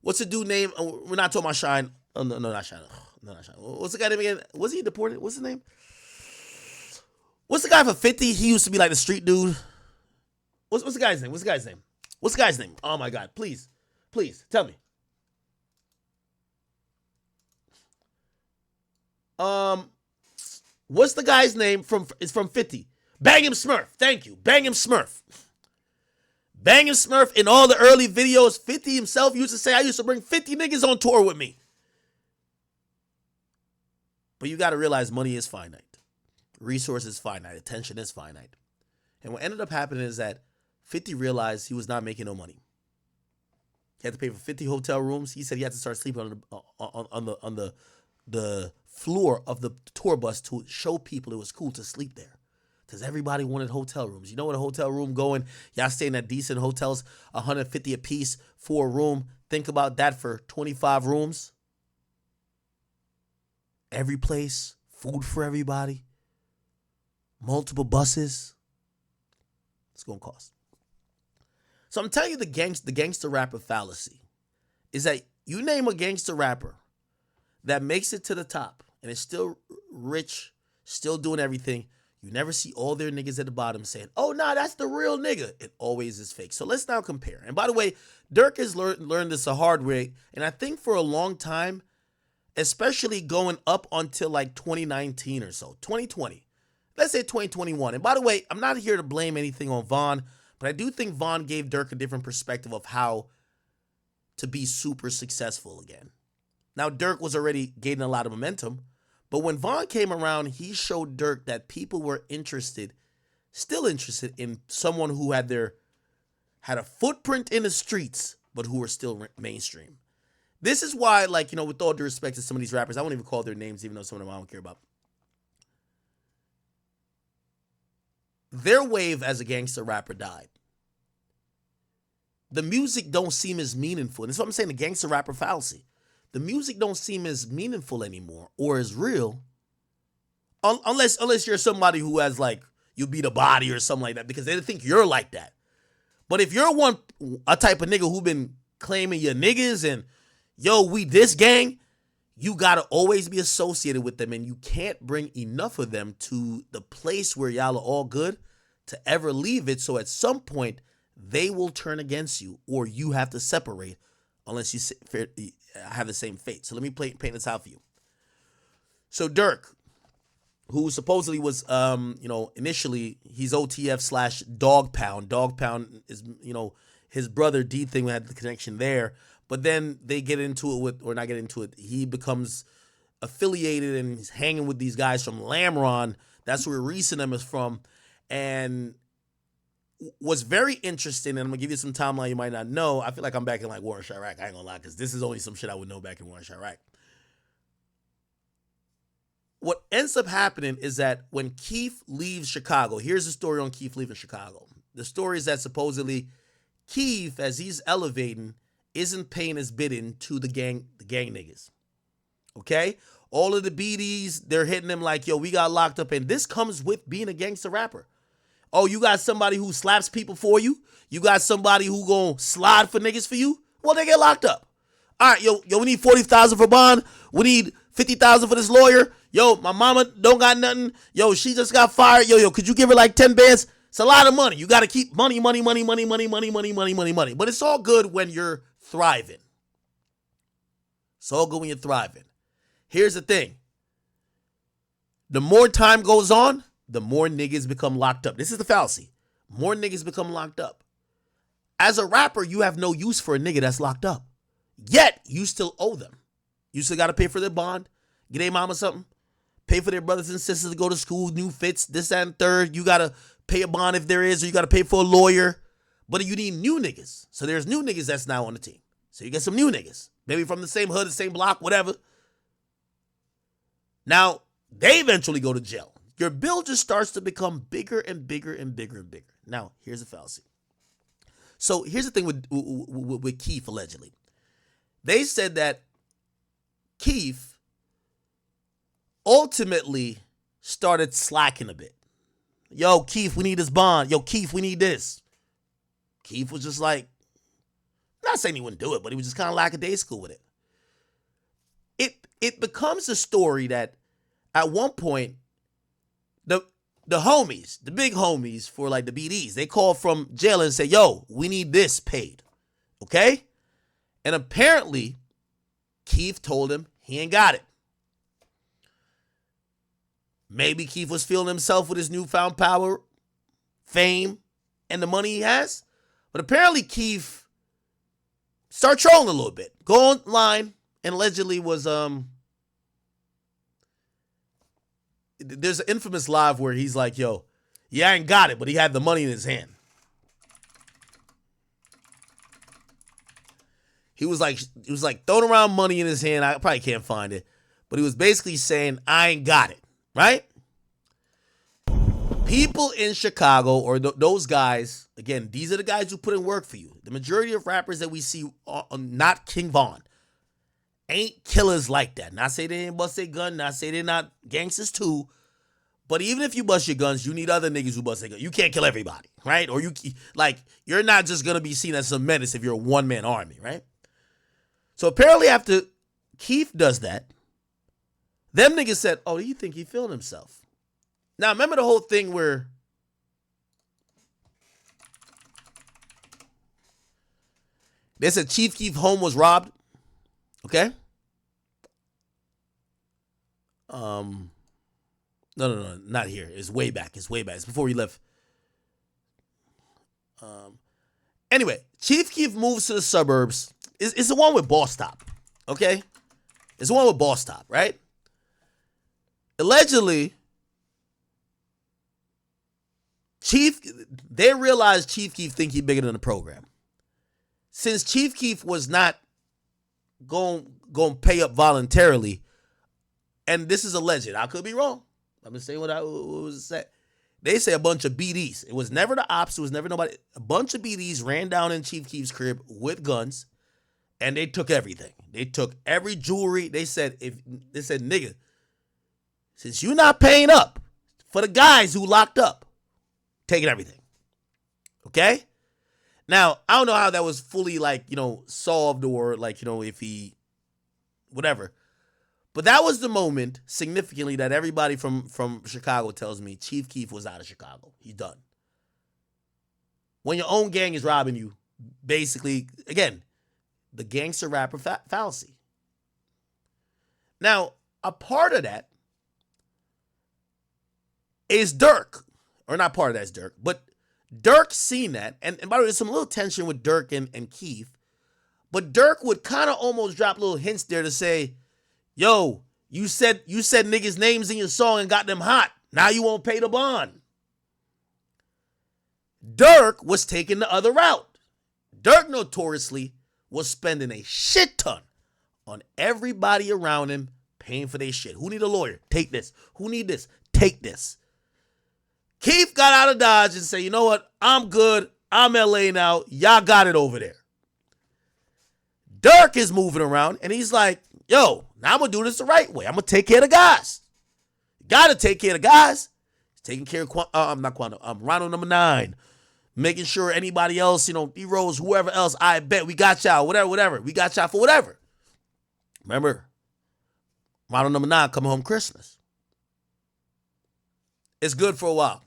What's the dude name? We're not talking about Shine. Oh, no, not Shine. No, not Shine. What's the guy name again? Was he deported? What's his name? What's the guy for 50? He used to be like the street dude. What's the guy's name? What's the guy's name? What's the guy's name? Oh my God! Please, tell me. What's the guy's name from? It's from 50. Bang him Smurf. Thank you. Bang him Smurf. Bang him Smurf in all the early videos. 50 himself used to say, I used to bring 50 niggas on tour with me. But you got to realize money is finite. Resources finite. Attention is finite. And what ended up happening is that 50 realized he was not making no money. He had to pay for 50 hotel rooms. He said he had to start sleeping on the floor of the tour bus to show people it was cool to sleep there. Because everybody wanted hotel rooms. You know what a hotel room going? Y'all staying at decent hotels, $150 a piece for a room. Think about that for 25 rooms. Every place, food for everybody, multiple buses. It's going to cost. So I'm telling you the gangster rapper fallacy is that you name a gangster rapper that makes it to the top and is still rich, still doing everything. You never see all their niggas at the bottom saying, oh, nah, that's the real nigga. It always is fake. So let's now compare. And by the way, Dirk has learned this a hard way. And I think for a long time, especially going up until like 2019 or so, 2020, let's say 2021. And by the way, I'm not here to blame anything on Von, but I do think Von gave Dirk a different perspective of how to be super successful again. Now, Dirk was already gaining a lot of momentum. But when Von came around, he showed Dirk that people were still interested in someone who had a footprint in the streets, but who were still mainstream. This is why, like, you know, with all due respect to some of these rappers, I won't even call their names, even though some of them I don't care about. Their wave as a gangster rapper died. The music don't seem as meaningful. And that's what I'm saying, the gangster rapper fallacy. The music don't seem as meaningful anymore or as real unless you're somebody who has like, you beat a body or something like that because they think you're like that. But if you're a type of nigga who been claiming your niggas and, yo, we this gang, you got to always be associated with them and you can't bring enough of them to the place where y'all are all good to ever leave it. So at some point, they will turn against you or you have to separate unless you have the same fate. So let me paint this out for you. So Dirk, who supposedly was, initially he's OTF / Dog Pound. Dog Pound is, his brother D thing had the connection there. But then they get into it not get into it. He becomes affiliated and he's hanging with these guys from Lamron. That's where Reese and them is from. And what's very interesting, and I'm going to give you some timeline you might not know. I feel like I'm back in like War in Chirac. I ain't going to lie, because this is only some shit I would know back in War in Chirac. What ends up happening is that when Keef leaves Chicago, here's the story on Keef leaving Chicago. The story is that supposedly Keef, as he's elevating, isn't paying his bidding to the gang niggas. Okay? All of the BDs, they're hitting him like, yo, we got locked up. And this comes with being a gangster rapper. Oh, you got somebody who slaps people for you? You got somebody who gonna slide for niggas for you? Well, they get locked up. All right, yo, we need $40,000 for bond. We need $50,000 for this lawyer. Yo, my mama don't got nothing. Yo, she just got fired. Yo, could you give her like 10 bands? It's a lot of money. You got to keep money. But it's all good when you're thriving. It's all good when you're thriving. Here's the thing. The more time goes on, the more niggas become locked up. This is the fallacy. More niggas become locked up. As a rapper, you have no use for a nigga that's locked up. Yet, you still owe them. You still got to pay for their bond, get their mama something, pay for their brothers and sisters to go to school, new fits, this, that, and third. You got to pay a bond if there is, or you got to pay for a lawyer. But you need new niggas. So there's new niggas that's now on the team. So you get some new niggas. Maybe from the same hood, the same block, whatever. Now, they eventually go to jail. Your bill just starts to become bigger and bigger and bigger and bigger. Now, here's the fallacy. So here's the thing with Keef, allegedly. They said that Keef ultimately started slacking a bit. Yo, Keef, we need this bond. Yo, Keef, we need this. Keef was just like, not saying he wouldn't do it, but he was just kind of lackadaisical with it. It becomes a story that at one point, the homies, the big homies for like the BDs, they call from jail and say, yo, we need this paid. Okay? And apparently, Keef told him he ain't got it. Maybe Keef was feeling himself with his newfound power, fame, and the money he has. But apparently Keef started trolling a little bit. Go online and allegedly was there's an infamous live where he's like, yo, yeah, I ain't got it, but he had the money in his hand. He was like throwing around money in his hand. I probably can't find it. But he was basically saying, I ain't got it, right? People in Chicago, or those guys, again, these are the guys who put in work for you. The majority of rappers that we see, not King Von, ain't killers like that. Not say they ain't bust their gun, not say they're not gangsters too. But even if you bust your guns, you need other niggas who bust their guns. You can't kill everybody, right? Or you're not just going to be seen as some menace if you're a one-man army, right? So apparently after Keef does that, them niggas said, oh, do you think he feeling himself? Now, remember the whole thing where they said Chief Keef home was robbed? Okay? No, not here. It's way back. It's before he left. Anyway, Chief Keef moves to the suburbs. It's the one with Boss Top, okay? It's the one with Boss Top, right? Allegedly, they realized Chief Keef think he bigger than the program. Since Chief Keef was not going to pay up voluntarily, and this is alleged, I could be wrong. I'm going to say what was said. They say a bunch of BDs. It was never the ops. It was never nobody. A bunch of BDs ran down in Chief Keef's crib with guns, and they took everything. They took every jewelry. They said, nigga, since you're not paying up for the guys who locked up, taking everything. Okay? Now, I don't know how that was fully, solved or, if he, whatever. But that was the moment, significantly, that everybody from Chicago tells me Chief Keef was out of Chicago. He's done. When your own gang is robbing you, basically, again, the gangster rapper fallacy. Now, a part of that is Dirk. Or not part of that is Dirk, but Dirk seen that. And by the way, there's some little tension with Dirk and Keef. But Dirk would kind of almost drop little hints there to say, yo, you said niggas' names in your song and got them hot. Now you won't pay the bond. Dirk was taking the other route. Dirk notoriously was spending a shit ton on everybody around him paying for their shit. Who need a lawyer? Take this. Who need this? Take this. Keef got out of Dodge and said, you know what? I'm good. I'm LA now. Y'all got it over there. Dirk is moving around and he's like, yo, now I'm going to do this the right way. I'm going to take care of the guys. Got to take care of the guys. He's taking care of Ronald number 9. Making sure anybody else, D-Rose, whoever else, I bet we got y'all, whatever. We got y'all for whatever. Remember, Ronald number 9 coming home Christmas. It's good for a while.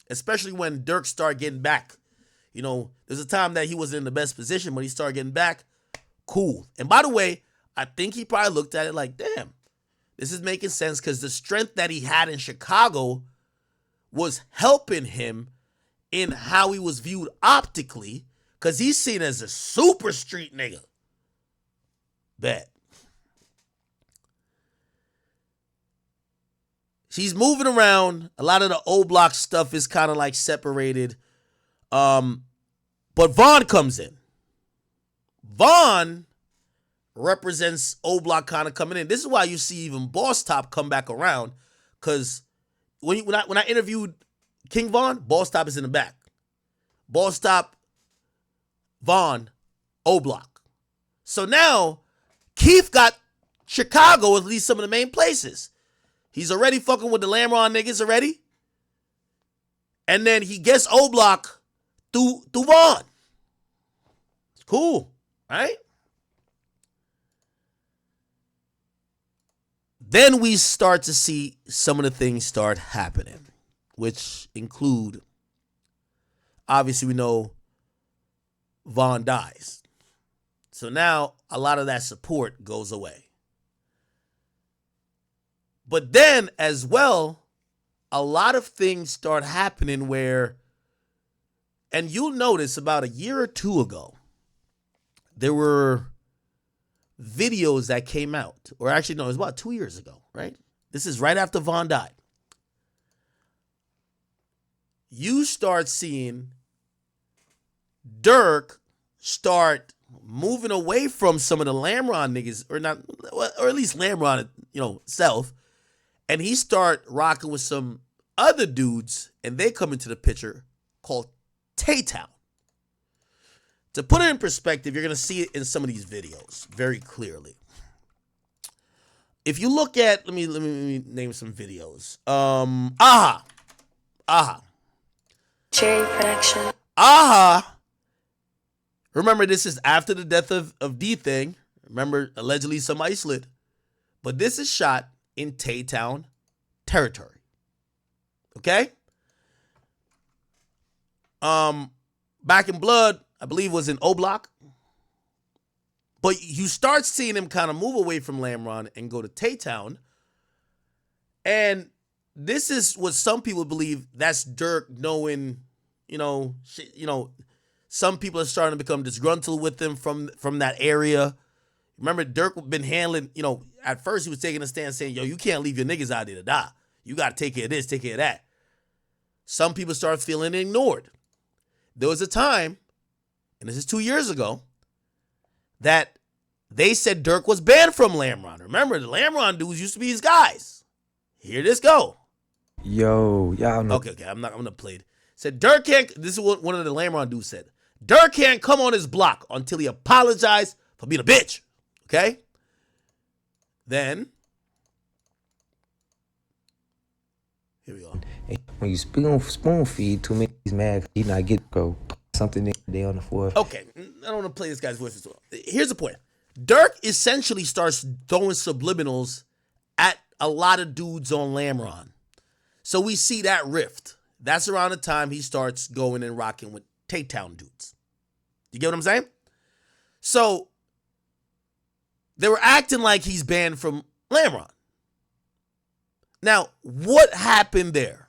Especially when Dirk started getting back. There's a time that he wasn't in the best position, but he started getting back. Cool. And by the way, I think he probably looked at it like, damn, this is making sense because the strength that he had in Chicago was helping him in how he was viewed optically because he's seen as a super street nigga. Bet. She's moving around. A lot of the old block stuff is kind of like separated. But Vaughn comes in. Vaughn represents old block kind of coming in. This is why you see even Boss Top come back around. Because when I interviewed King Von, Boss Top is in the back. Boss Top, Vaughn, O Block. So now, Keef got Chicago, at least some of the main places. He's already fucking with the Lamron niggas already. And then he gets O Block through Vaughn. It's Cool, right? Then we start to see some of the things start happening, which include, obviously we know Von dies. So now a lot of that support goes away. But then as well, a lot of things start happening where, and you'll notice about a year or two ago, there were videos that came out, or actually no, it was about 2 years ago, right? This is right after Von died. You start seeing Dirk start moving away from some of the Lamron niggas, or not, or at least Lamron, self, and he start rocking with some other dudes, and they come into the picture called Tay Town. To put it in perspective, you're gonna see it in some of these videos very clearly. If you look at, let me name some videos. Aha. Cherry production. Aha. Remember, this is after the death of D-Thing. Remember, allegedly somebody slid. But this is shot in Tay Town territory. Okay? Back in Blood, I believe, was in O Block. But you start seeing him kind of move away from Lamron and go to Tay Town. And this is what some people believe that's Dirk knowing, some people are starting to become disgruntled with him from that area. Remember, Dirk been handling, at first he was taking a stand saying, yo, you can't leave your niggas out there to die. You got to take care of this, take care of that. Some people start feeling ignored. There was a time, and this is 2 years ago, that they said Dirk was banned from Lamron. Remember, the Lamron dudes used to be his guys. Here this go. Yo, y'all know. Okay, I'm gonna play it. Said Dirk can't, this is what one of the Lamron dudes said. Dirk can't come on his block until he apologized for being a bitch. Okay? Then, here we go. When you spoon feed too many, he's mad. He not get go something they on the floor. Okay, I don't want to play this guy's voice as well. Here's the point. Dirk essentially starts throwing subliminals at a lot of dudes on Lamron. So we see that rift. That's around the time he starts going and rocking with Tay Town dudes. You get what I'm saying? So they were acting like he's banned from Lamron. Now, what happened there?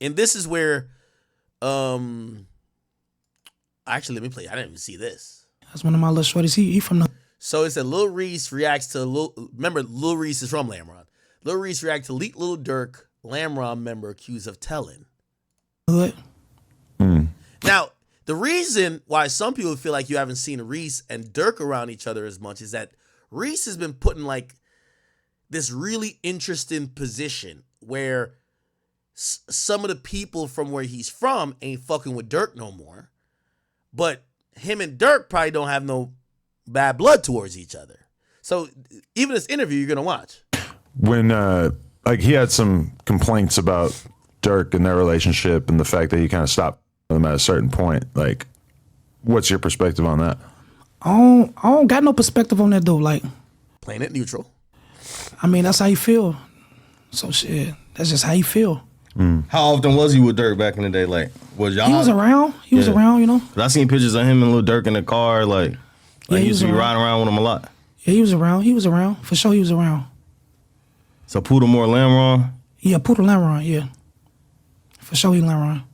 And this is where, actually, let me play. I didn't even see this. That's one of my little shorties. He from the. So it said Lil Reese reacts to remember Lil Reese is from Lamron. Lil Reese reacts to leaked Lil Durk Lamron member accused of telling. What? Now, the reason why some people feel like you haven't seen Reese and Dirk around each other as much is that Reese has been put in like this really interesting position where some of the people from where he's from ain't fucking with Dirk no more. But him and Dirk probably don't have no bad blood towards each other. So even this interview you're going to watch. When, he had some complaints about Dirk and their relationship and the fact that he kind of stopped them at a certain point. Like, what's your perspective on that? I don't got no perspective on that though. Like, Playing it neutral. I mean, that's how you feel. So shit, that's just how you feel. How often was he with Dirk back in the day? Like, was y'all? He was around. He was around, 'Cause I seen pictures of him and Lil Durk in the car. Like Yeah, he he used to be was riding around with him a lot. Yeah, he was around. He was around. For sure, he was around. So Poodlemore Lamron. Yeah, Poodle Lamron, yeah. For sure, he Lamron.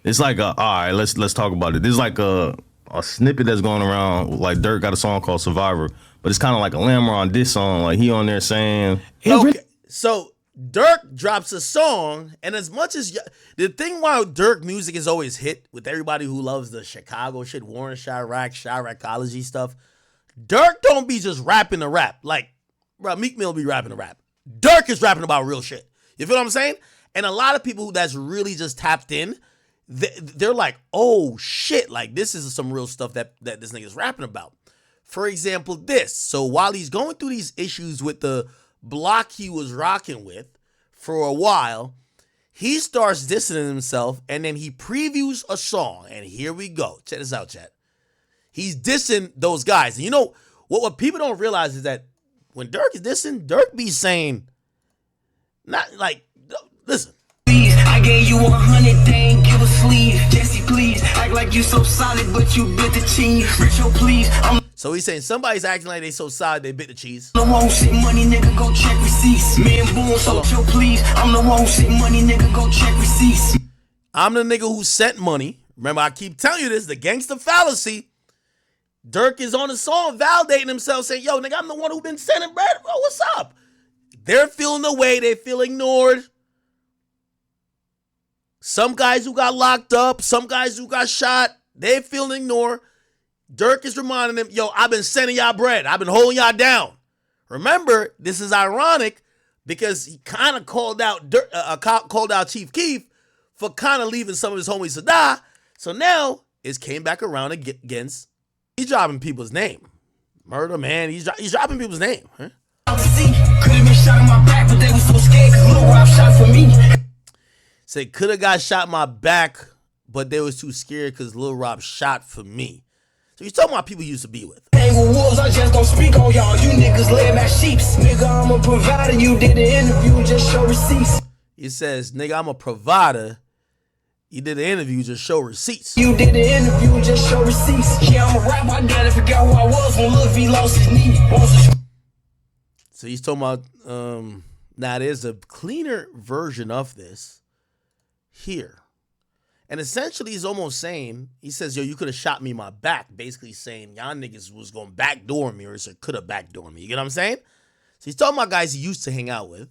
It's like all right, let's talk about it. There's like a snippet that's going around. Like Dirk got a song called Survivor, but it's kind of like a Lamron diss song. Like he on there saying, Okay, so Dirk drops a song, and as much as the thing why Dirk music is always hit with everybody who loves the Chicago shit, Warren Chiracology stuff, Dirk don't be just rapping to rap. Like, bro, Meek Mill be rapping to rap. Dirk is rapping about real shit. You feel what I'm saying? And a lot of people that's really just tapped in, they're like, oh shit, like this is some real stuff that this nigga's rapping about. For example, this. So while he's going through these issues with the block he was rocking with for a while, he starts distancing himself and then he previews a song. And here we go. Check this out, chat. He's dissing those guys. And you know what people don't realize is that when Dirk is dissing, Dirk be saying, not like, listen. I gave you 100, they ain't give a sleeve. Jesse, please, act like you so solid, but you bit the cheese. Richo, please, So he's saying somebody's acting like they so solid they bit the cheese. the one who shit money, nigga, go check receipts. Me and Boone, so chill, please. I'm the one who shit money, nigga, go check receipts. I'm the nigga who sent money. Remember, I keep telling you this, the gangster fallacy. Dirk is on the song validating himself, saying, yo, nigga, I'm the one who been sending bread. Bro, what's up? They're feeling the way. They feel ignored. Some guys who got locked up, some guys who got shot, they feel ignored. Dirk is reminding them, yo, I've been sending y'all bread. I've been holding y'all down. Remember, this is ironic because he kind of called out Chief Keef for kind of leaving some of his homies to die. So now it's came back around against, he's dropping people's name. Murder, man, he's dropping people's name. Huh? Could have been shot in my back, but they was so scared because Lil Rob shot for me. Say, could have got shot in my back, but they was too scared because Lil Rob shot for me. So he's talking about people he used to be with. Hang with wolves, I just don't speak on y'all. You niggas laying my sheeps. Nigga, I'm a provider. You did an interview, just show receipts. He says, nigga, I'm a provider. You did an interview, just show receipts. You did an interview, just show receipts. Yeah, I'm a rap, my daddy forgot who I was when Lil V lost his knee. So he's talking about, now there's a cleaner version of this here. And essentially he's almost saying, he says, yo, you could have shot me in my back. Basically saying y'all niggas was going to backdoor me or could have backdoor me. You get what I'm saying? So he's talking about guys he used to hang out with.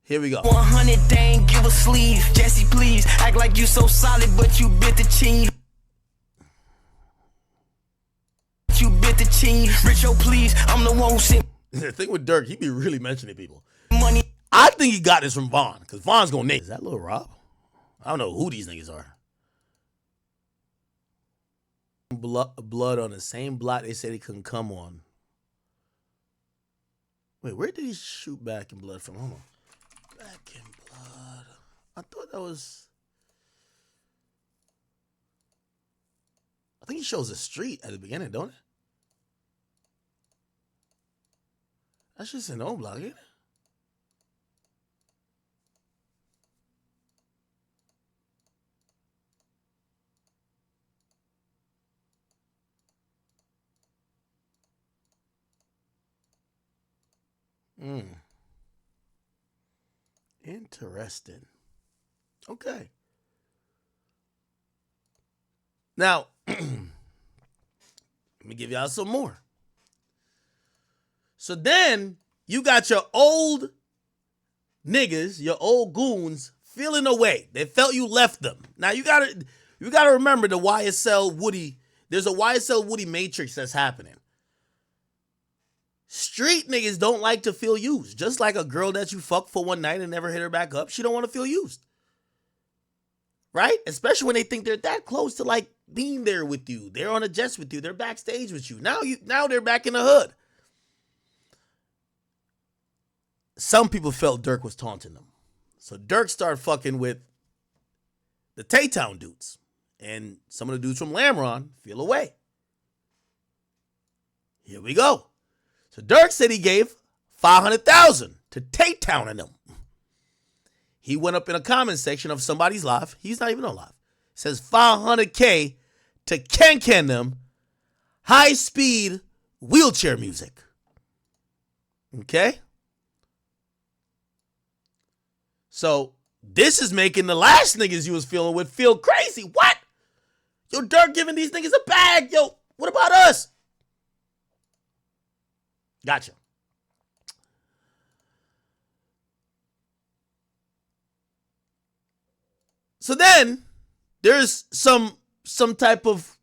Here we go. 100, they ain't give a sleeve. Jesse, please, act like you so solid, but you bit the cheese. You bit the cheese. Richo, please, I'm the one who said. The thing with Dirk, he be really mentioning people. Money. I think he got this from Vaughn, because Vaughn's going to name. Is that Lil Rob? I don't know who these niggas are. Blood on the same block they said he couldn't come on. Wait, where did he shoot Back in Blood from? Hold on. Back in Blood. I thought that was... I think he shows a street at the beginning, don't it? That's just an old block, ain't it? Interesting. Okay. Now, let me give y'all some more. So then you got your old niggas, your old goons feeling away. They felt you left them. Now you gotta remember the YSL Woody. There's a YSL Woody matrix that's happening. Street niggas don't like to feel used. Just like a girl that you fuck for one night and never hit her back up, she don't want to feel used. Right? Especially when they think they're that close to like being there with you. They're on a jet with you. They're backstage with you. Now they're back in the hood. Some people felt Dirk was taunting them. So Dirk started fucking with the Tay Town dudes. And some of the dudes from Lamron feel away. Here we go. So Dirk said he gave $500,000 to Tay Town and them. He went up in a comment section of somebody's live. He's not even on live. It says $500K to Ken them high speed wheelchair music. Okay? So this is making the last niggas you was feeling with feel crazy. What? Yo, Dirk giving these niggas a bag. Yo, what about us? Gotcha. So then there's some type of,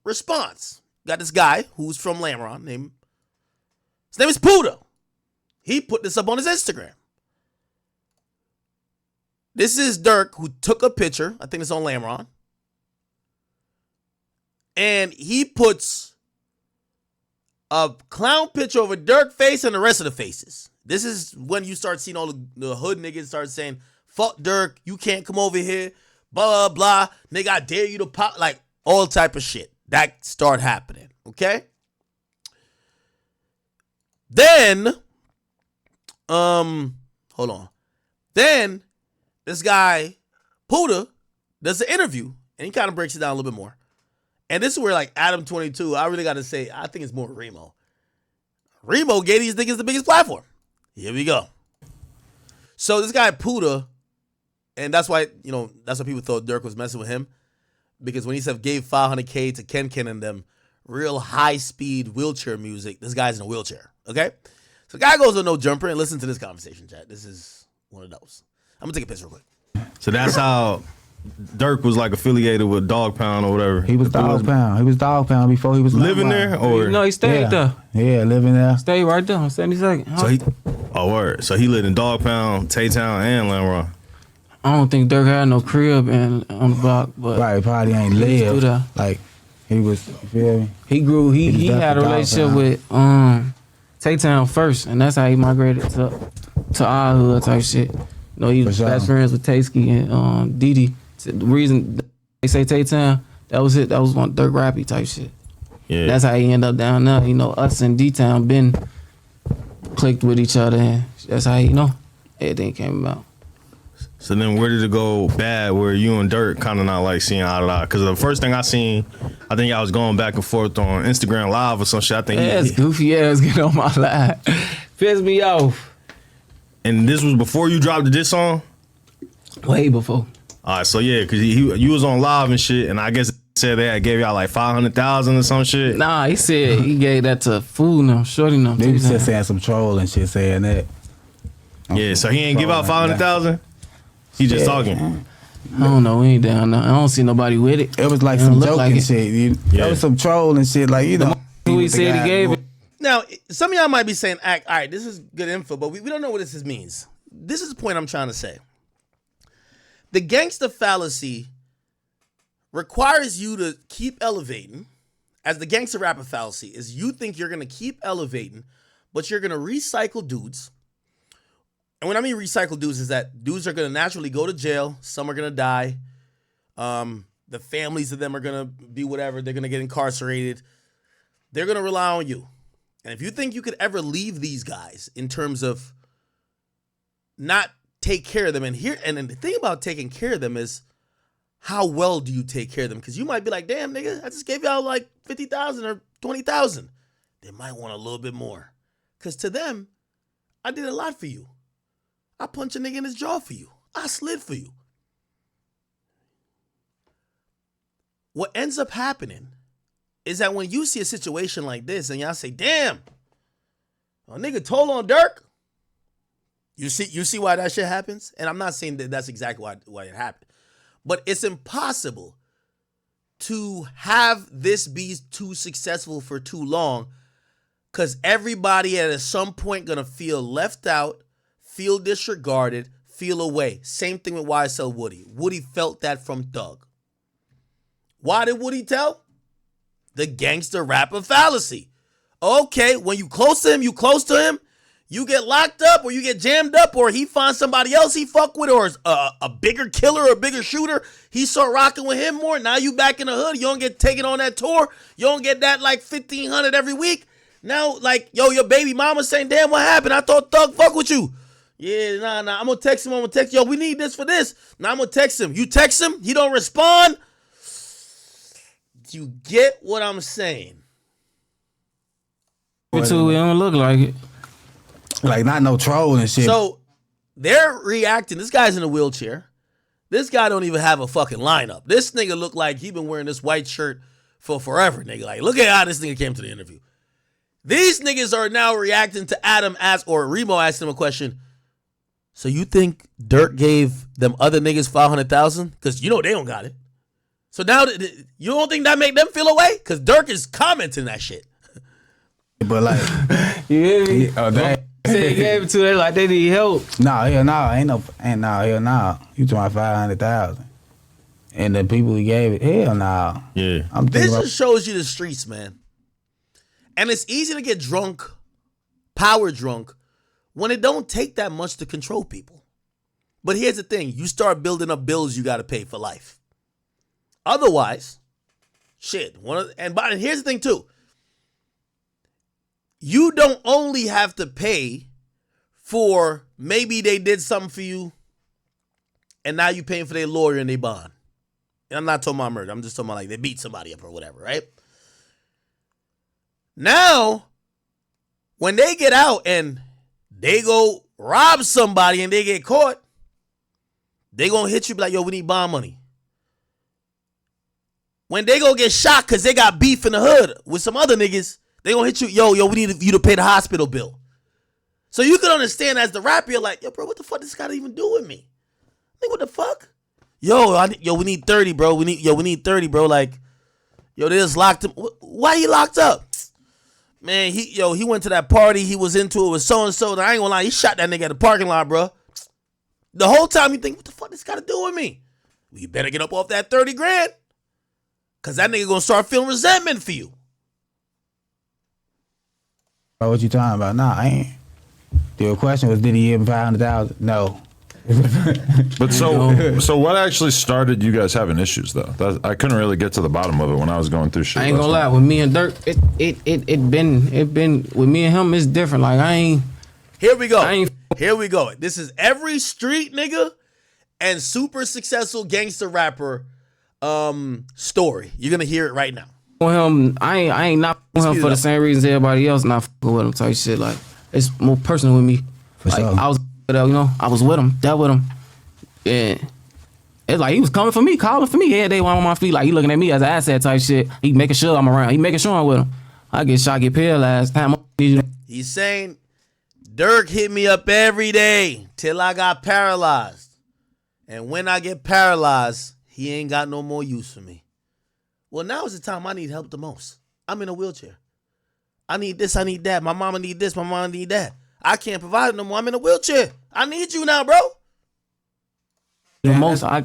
response. Got this guy who's from Lamron his name is Puda. He put this up on his Instagram. This is Dirk who took a picture. I think it's on Lamron. And he puts a clown picture of a Dirk face and the rest of the faces. This is when you start seeing all the hood niggas start saying, fuck Dirk, you can't come over here, blah, blah, blah. Nigga, I dare you to pop, like all type of shit. That start happening, okay? Then, hold on. Then, this guy, Puda, does the interview, and he kind of breaks it down a little bit more. And this is where, like, Adam 22, I really got to say, I think it's more Remo. Remo gave these niggas the biggest platform. Here we go. So this guy, Puda, and that's why, that's why people thought Dirk was messing with him. Because when he said gave $500K to Ken and them, real high-speed wheelchair music, this guy's in a wheelchair, okay? So the guy goes on No Jumper and listen to this conversation, chat. This is one of those. I'm going to take a piss real quick. So that's how Dirk was like affiliated with Dog Pound or whatever. He was Dog Pound. He was Dog Pound before he was living there, or No, he stayed there. Yeah, living there. Stayed right there on 72nd. so he. Oh, word. So he lived in Dog Pound, Tay Town, and Lamron. I don't think Dirk had no crib on the block, but Right, probably ain't he was through lived. there. Like, he was, you feel me? He grew. He was had a definitely relationship Dog with Tay Town first, and that's how he migrated to our hood type shit. He was For sure. best friends with Taysky and Didi. So the reason they say Tay Town, that was it. That was one Dirk Rappy type shit. Yeah. That's how he ended up down there. Us and D Town been clicked with each other, and that's how everything came about. So then where did it go bad where you and Dirk kind of not like seeing eye to eye? Because the first thing I seen, I think I was going back and forth on Instagram Live or some shit. I think That's goofy ass get on my live. Piss me off. And this was before you dropped this song? Way before. All right, so yeah, because you was on live and shit, and I guess it said they had gave y'all like 500,000 or some shit. Nah, he said he gave that to fool them, shorty them. They was just saying some troll and shit saying that. Yeah, so he ain't give out 500,000? He just talking. I don't know, we ain't down there. I don't see nobody with it. It was like It don't some look joking like it. shit. Yeah. There was some troll and shit, like, Who he said he gave it. Now, some of y'all might be saying, all right, this is good info, but we don't know what this means. This is the point I'm trying to say. The gangster fallacy requires you to keep elevating, as the gangster rapper fallacy is you think you're going to keep elevating, but you're going to recycle dudes. And when I mean recycle dudes is that dudes are going to naturally go to jail. Some are going to die. The families of them are going to be whatever. They're going to get incarcerated. They're going to rely on you. And if you think you could ever leave these guys in terms of not take care of them, and then the thing about taking care of them is how well do you take care of them? Because you might be like, damn, nigga, I just gave y'all like 50,000 or 20,000. They might want a little bit more. Because to them, I did a lot for you. I punched a nigga in his jaw for you. I slid for you. What ends up happening is that when you see a situation like this and y'all say, damn, a nigga told on Dirk, you see why that shit happens? And I'm not saying that that's exactly why it happened. But it's impossible to have this be too successful for too long because everybody at some point going to feel left out, feel disregarded, feel away. Same thing with YSL Woody. Woody felt that from Thug. Why did Woody tell? The gangster rapper fallacy. Okay, when you close to him, you get locked up or you get jammed up or he finds somebody else he fuck with or a bigger killer or a bigger shooter. He start rocking with him more. Now you back in the hood. You don't get taken on that tour. You don't get that like 1,500 every week. Now like, yo, your baby mama saying, damn, what happened? I thought Thug fuck with you. Yeah, nah. I'm going to text him. Yo, we need this for this. Now I'm going to text him. You text him. He don't respond. You get what I'm saying? It don't look like it. Like, not no troll and shit. So they're reacting. This guy's in a wheelchair. This guy don't even have a fucking lineup. This nigga look like he been wearing this white shirt for forever, nigga. Like, look at how this nigga came to the interview. These niggas are now reacting to Adam or Remo asked him a question. So you think Dirk gave them other niggas 500,000? Because you know they don't got it. So now you don't think that make them feel away? Because Dirk is commenting that shit. But like, You hear me? oh, that. Said he gave it to them like they need help. Nah, hell no, hell no. You talking about 500,000, and the people he gave it, hell no. Yeah. I'm This thinking about, just shows you the streets, man. And it's easy to get drunk, power drunk, when it don't take that much to control people. But here's the thing. You start building up bills you got to pay for life. Otherwise, Shit. And here's the thing too. You don't only have to pay for maybe they did something for you and now you paying for their lawyer and their bond. And I'm not talking about murder. I'm just talking about like they beat somebody up or whatever, right? Now, when they get out and they go rob somebody and they get caught, they gonna hit you be like, yo, we need bond money. When they go get shot because they got beef in the hood with some other niggas, they gonna hit you, yo, we need you to pay the hospital bill. So you can understand as the rapper, you're like, yo, bro, what the fuck this got to even do with me? Like, what the fuck? Yo, we need 30, bro. We need 30, bro. Like, yo, they just locked him. Why he locked up? Man, he went to that party. He was into it with so-and-so. And I ain't gonna lie, he shot that nigga at the parking lot, bro. The whole time you think, what the fuck this got to do with me? Well, you better get up off that 30 grand. Because that nigga gonna start feeling resentment for you. Bro, what you talking about? Nah, I ain't. The question was, did he give him 500,000? No. But so what actually started you guys having issues though? I couldn't really get to the bottom of it when I was going through shit. I ain't gonna lie, with me and Dirk, it been with me and him, it's different. Like Here we go. This is every street nigga and super successful gangster rapper story. You're gonna hear it right now. with him, I ain't not with him for the same reasons everybody else not fucking with him type shit. Like, it's more personal with me. For like, sure. I was, I was with him, dealt with him. And it's like he was coming for me, calling for me every day while I'm on my feet. Like, he looking at me as an asset type shit. He making sure I'm around. He making sure I'm with him. I get shot, get paralyzed. He's saying, Dirk hit me up every day till I got paralyzed. And when I get paralyzed, he ain't got no more use for me. Well, now is the time I need help the most. I'm in a wheelchair. I need this, I need that. My mama need this, my mama need that. I can't provide it no more. I'm in a wheelchair. I need you now, bro. The most I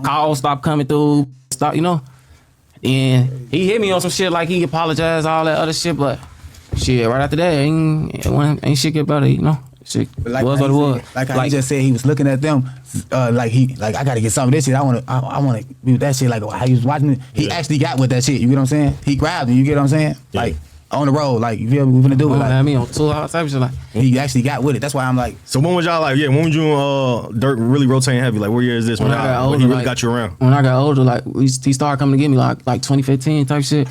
calls stop coming through, stop, And he hit me on some shit like he apologized, all that other shit, but shit, right after that, ain't shit get better, Shit Like was what it was. Like how he just said he was looking at them, I gotta get some of this shit. I wanna be with that shit. Like how he was watching it, he actually got with that shit. You get what I'm saying? He grabbed it. You get what I'm saying? Yeah. Like on the road, like you feel me? We finna do it. Like Had me on two type of shit like. he actually got with it. That's why I'm like. So when was y'all like? Yeah, when was you Dirk really rotating heavy? Like, what year is this? When he really got you around? When I got older, like he started coming to get me like 2015 type shit.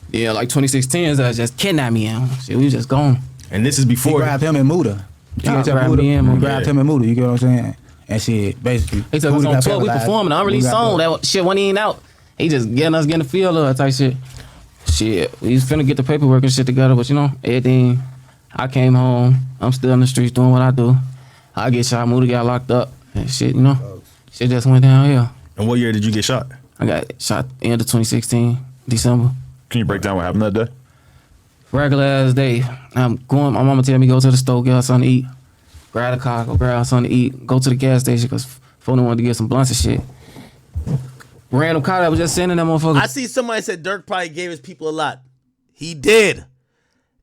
Yeah, like 2016 is just kidnapped me and shit. We was just gone. And this is He before. grabbed him in Muda. Yeah, grabbed me in Muda. Grabbed him in Muda. You get what I'm saying? And shit, basically. He said we was on tour, we performing, the unreleased song, that shit wasn't even out. He just getting the feel of it type shit. Shit, we was finna get the paperwork and shit together, but everything. I came home, I'm still in the streets doing what I do. I get shot, Muda got locked up, and shit, Shit just went down here. And what year did you get shot? I got shot end of 2016, December. Can you break down what happened that day? Regular ass day. I'm going, my mama tell me go to the store, get us something to eat. Grab a car, go grab something to eat. Go to the gas station, because phone wanted to get some blunts and shit. Random car that was just sending that motherfucker. I see somebody said Dirk probably gave his people a lot. He did.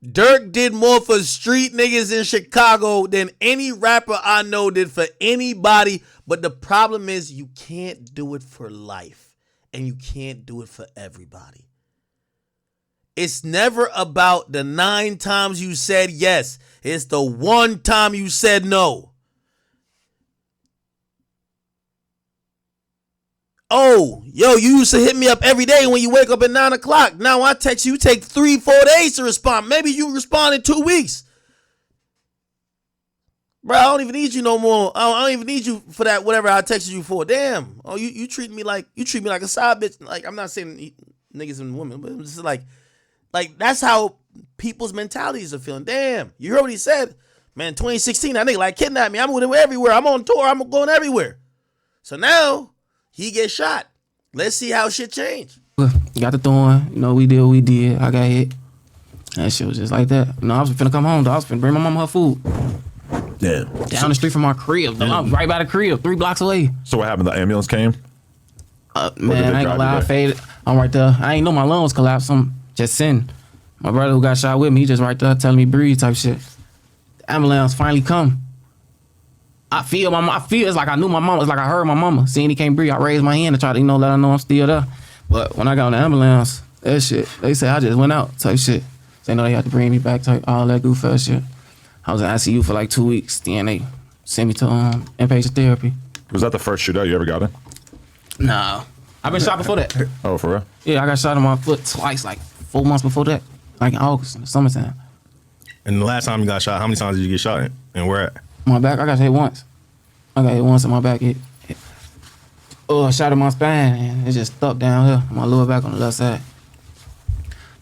Dirk did more for street niggas in Chicago than any rapper I know did for anybody. But the problem is you can't do it for life. And you can't do it for everybody. It's never about the 9 times you said yes. It's the 1 time you said no. Oh, yo, you used to hit me up every day when you wake up at 9 o'clock. Now I text you, take 3-4 days to respond. Maybe you respond in 2 weeks. Bro, I don't even need you no more. I don't even need you for that, whatever I texted you for. Damn. Oh, you treat me like a side bitch. Like, I'm not saying niggas and women, but it's just like that's how people's mentalities are feeling. Damn. You heard what he said. Man, 2016, that nigga like kidnapped me. I'm with him everywhere. I'm on tour. I'm going everywhere. So now he gets shot. Let's see how shit change. Got the thorn. We did what we did. I got hit. That shit was just like that. I was finna come home, though. I was finna bring my mama her food. Yeah. Down the street from our crib, though. I'm right by the crib, 3 blocks away. So what happened? The ambulance came? Man, I ain't gonna lie, I faded. I'm right there. I ain't know my lungs collapsed. I'm just sitting. My brother who got shot with me, he just right there telling me breathe type shit. The ambulance finally come. I feel it's like I knew my mama. It's like I heard my mama. Seeing he can't breathe, I raised my hand to try to, let her know I'm still there. But when I got on the ambulance, that shit, they said I just went out type shit. They know they had to bring me back type all that goof ass shit. I was in ICU for like 2 weeks. Then they sent me to inpatient therapy. Was that the first shootout you ever got in? Nah, I've been shot before that. Oh, for real? Yeah, I got shot in my foot twice, like 4 months before that, like in August in the summertime. And the last time you got shot, how many times did you get shot in? And where at? My back, I got hit once. I got hit once in my back. Shot in my spine, and it just stuck down here, my lower back on the left side.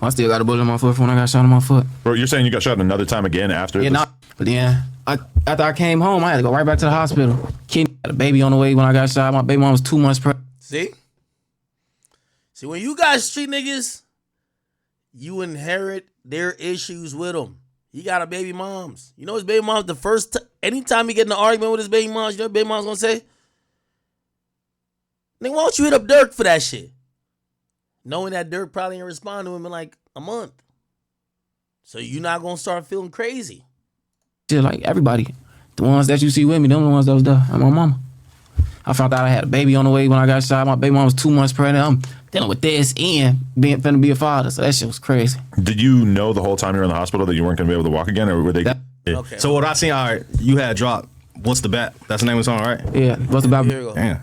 I still got a bullet in my foot from when I got shot in my foot. Bro, you're saying you got shot another time again after? Yeah, but then after I came home, I had to go right back to the hospital. Kid had a baby on the way when I got shot. My baby mom was 2 months pregnant. See, when you got street niggas, you inherit their issues with them. He got a baby moms. You know his baby mom's anytime he get in an argument with his baby moms, you know what baby mom's gonna say? Nigga, why don't you hit up Dirk for that shit? Knowing that Dirk probably ain't respond to him in like a month. So you're not gonna start feeling crazy. Shit, like everybody. The ones that you see with me, them the ones that was there. I'm my mama. I found out I had a baby on the way when I got shot. My baby mom was 2 months pregnant. I'm dealing with this and finna be a father. So that shit was crazy. Did you know the whole time you were in the hospital that you weren't gonna be able to walk again, or were they? Yeah. Okay. So what I seen, all right, you had dropped What's the Bat? That's the name of the song, right? Yeah, what's about Here we go. Damn.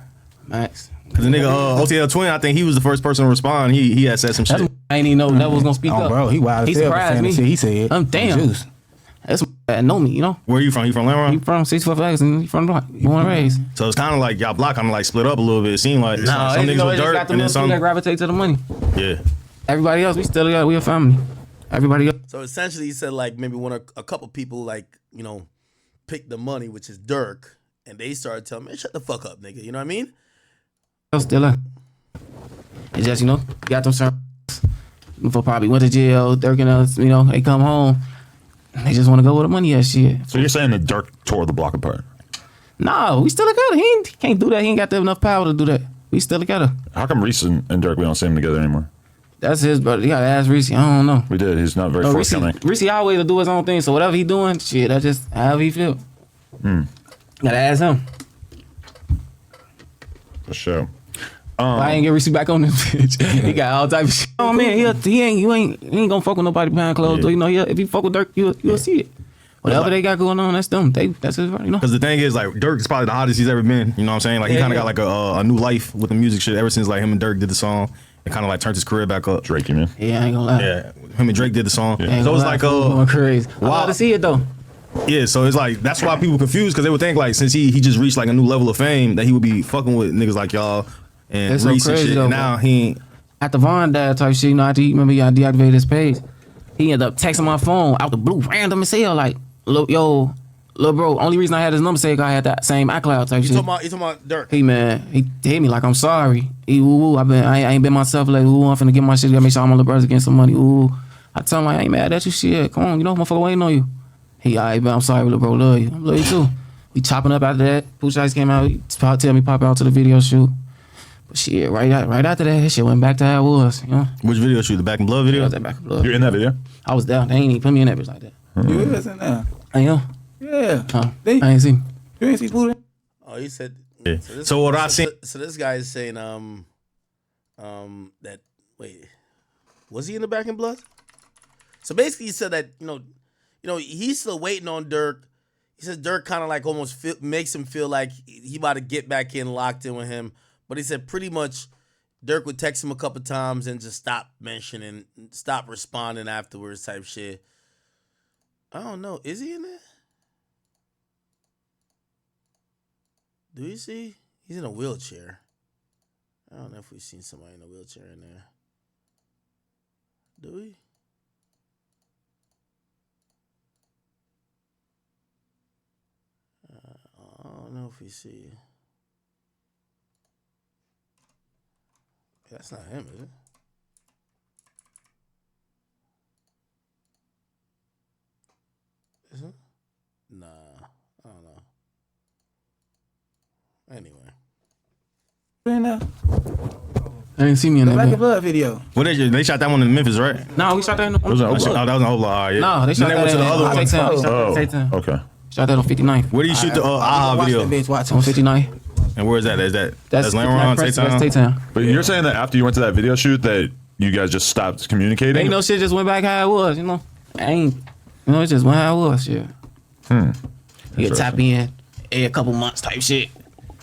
Max? Cause the nigga OTL Twin, I think he was the first person to respond. He had said some shit. I ain't even know that was gonna speak Oh, up. bro, he wild He as hell for surprised saying me. the shit he said. I'm damn. Juice. That's that know me, you know. Where you from? You from Lamron? He from 64 Flags and he from the block. You want to raise? So it's kind of like y'all block kind of like split up a little bit. It seemed like some niggas with Dirk and then some. that gravitate to the money. Yeah. Everybody else, we still together. We a family. Everybody else. So essentially, he said like maybe a couple people like picked the money, which is Dirk, and they started telling me, "Shut the fuck up, nigga." You know what I mean? Still there. It's just got them certain for probably went to jail. Dirk and us, they come home. They just want to go with the money ass shit. So you're saying that Dirk tore the block apart? No, we still together. He can't do that. He ain't got enough power to do that. We still together. How come Reese and Dirk, we don't see them together anymore? That's his brother. You gotta ask Reese. I don't know. We did. He's not very forthcoming. Reese always do his own thing. So whatever he doing, shit, that's just however he feel. Gotta ask him. For sure. I ain't get Reese back on this bitch. He got all type of shit. Oh man, he ain't gonna fuck with nobody behind closed door. If you fuck with Dirk, you'll see it. Whatever they got going on, that's them. That's his, Because the thing is, like, Dirk is probably the hottest he's ever been. You know what I'm saying? Like, he kind of got like a new life with the music shit ever since like him and Dirk did the song. It kind of like turned his career back up. Drake, you mean? Yeah, I ain't gonna lie. Yeah, him and Drake did the song. Ain't So gonna it's lie, like fool going crazy. I love to see it though. Yeah, so it's like that's why people confused because they would think like since he just reached like a new level of fame that he would be fucking with niggas like y'all and That's so Reese and crazy shit. though, And now bro. he ain't. After Von died type shit, after he deactivated his page, he ended up texting my phone out the blue, random as hell, like, yo, little bro, only reason I had his number say I had that same iCloud type shit. You talking about Dirk? He hit me like I'm sorry. I ain't been myself like I'm finna get my shit. Gotta make sure all my little brothers getting some money. I tell him like I ain't mad at you. Shit, come on, motherfucker waiting on you. He alright, but I'm sorry, little bro, love you. I love you too. We chopping up after that. Pooch Ice came out. He tell me pop out to the video shoot. But shit, right after that shit went back to how it was. Which video shoot? The Back in Blood video? That back in blood. You're in that video? I was down. They ain't even put me in that bitch like that. You is in there. I am. Yeah. I They- ain't seen. You ain't see Buddha? Oh, he said. Yeah. So what I seen. So this guy is saying that was he in the Back in Blood? So basically, he said that he's still waiting on Dirk. He said Dirk kind of like almost makes him feel like he about to get back in, locked in with him. But he said pretty much Dirk would text him a couple times and just stop responding afterwards type shit. I don't know. Is he in there? Do you see? He's in a wheelchair. I don't know if we've seen somebody in a wheelchair in there. Do we? I don't know if we see. That's not him, is it? Is it? Nah, I don't know. Anyway. In there. I didn't see me in The that. Black and bitch. Blood video. What they shot that one in Memphis, right? No, we shot that in That was in Oklahoma. Oh, that was in Oklahoma. Yeah. No, they shot Then that went to the in other one. Tay Town. They shot that Oh, in Tay Town. okay. Shot that on 59th. Where do you shoot the Watch video? that bitch, watch On him. 59th. And where is that? That's Lamron, Tay Town? That's Tay Town. But you're saying that after you went to that video shoot that you guys just stopped communicating? Ain't no shit just went back how it was, you know. It just went how it was, shit. You get tap in every couple months type shit.